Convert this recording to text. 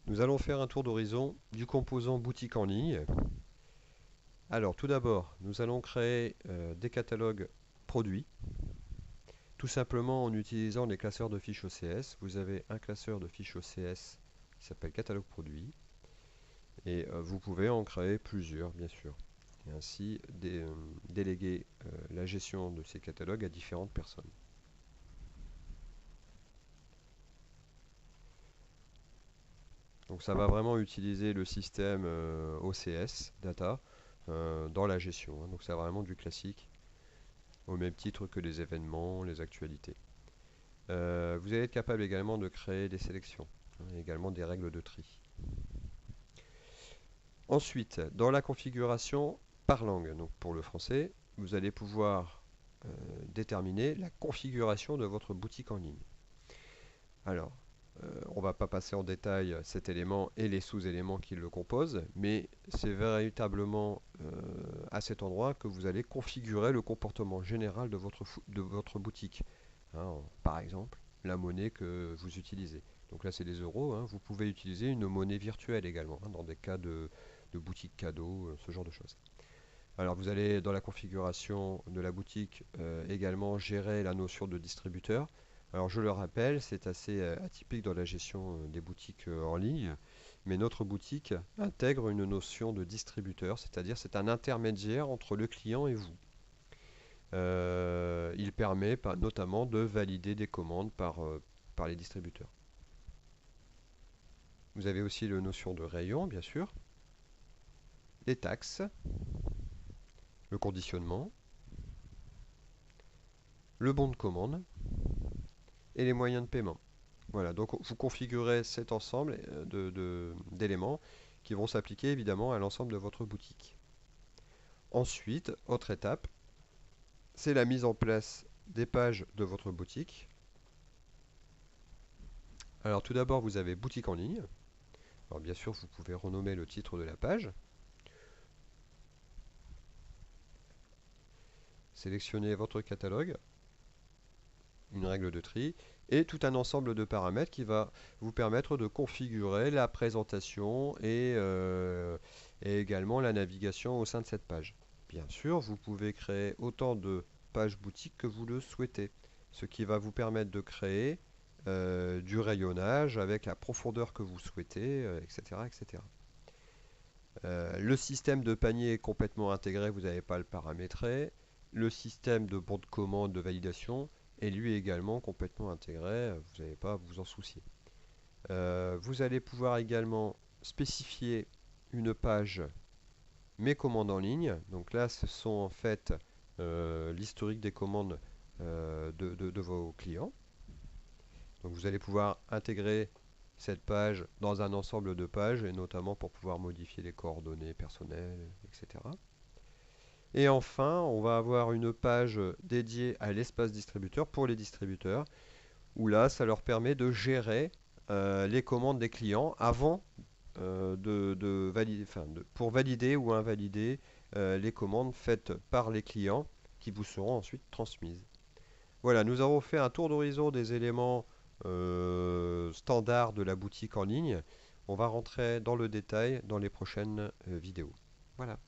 Nous allons faire un tour d'horizon du composant boutique en ligne. Alors tout d'abord, nous allons créer des catalogues produits, tout simplement en utilisant les classeurs de fiches OCS. Vous avez un classeur de fiches OCS qui s'appelle catalogue produit et vous pouvez en créer plusieurs bien sûr et ainsi déléguer la gestion de ces catalogues à différentes personnes. Donc ça va vraiment utiliser le système OCS Data dans la gestion, hein. Donc c'est vraiment du classique, au même titre que les événements, les actualités. Vous allez être capable également de créer des sélections, hein, également des règles de tri. Ensuite, dans la configuration par langue, donc pour le français, vous allez pouvoir déterminer la configuration de votre boutique en ligne. Alors, on ne va pas passer en détail cet élément et les sous-éléments qui le composent, mais c'est véritablement à cet endroit que vous allez configurer le comportement général de votre boutique. Hein, par exemple, la monnaie que vous utilisez. Donc là, c'est des euros, hein. Vous pouvez utiliser une monnaie virtuelle également, hein, dans des cas de boutique cadeau, ce genre de choses. Alors, vous allez dans la configuration de la boutique également gérer la notion de distributeur. Alors je le rappelle, c'est assez atypique dans la gestion des boutiques en ligne, mais notre boutique intègre une notion de distributeur, c'est-à-dire c'est un intermédiaire entre le client et vous. Il permet notamment de valider des commandes par les distributeurs. Vous avez aussi la notion de rayon, bien sûr, les taxes, le conditionnement, le bon de commande et les moyens de paiement. Voilà, donc vous configurez cet ensemble d'éléments qui vont s'appliquer évidemment à l'ensemble de votre boutique. Ensuite, autre étape, c'est la mise en place des pages de votre boutique. Alors tout d'abord, vous avez boutique en ligne. Alors bien sûr, vous pouvez renommer le titre de la page. Sélectionnez votre catalogue, une règle de tri et tout un ensemble de paramètres qui va vous permettre de configurer la présentation et également la navigation au sein de cette page. Bien sûr, vous pouvez créer autant de pages boutiques que vous le souhaitez, ce qui va vous permettre de créer du rayonnage avec la profondeur que vous souhaitez, etc., etc. Le système de panier est complètement intégré, vous n'avez pas à le paramétrer. Le système de bon de commande de validation est lui également complètement intégré, vous n'avez pas à vous en soucier. Vous allez pouvoir également spécifier une page mes commandes en ligne. Donc là, ce sont en fait l'historique des commandes de vos clients. Donc vous allez pouvoir intégrer cette page dans un ensemble de pages et notamment pour pouvoir modifier les coordonnées personnelles, etc. Et enfin, on va avoir une page dédiée à l'espace distributeur pour les distributeurs, où là, ça leur permet de gérer les commandes des clients avant pour valider ou invalider les commandes faites par les clients qui vous seront ensuite transmises. Voilà, nous avons fait un tour d'horizon des éléments standards de la boutique en ligne. On va rentrer dans le détail dans les prochaines vidéos. Voilà.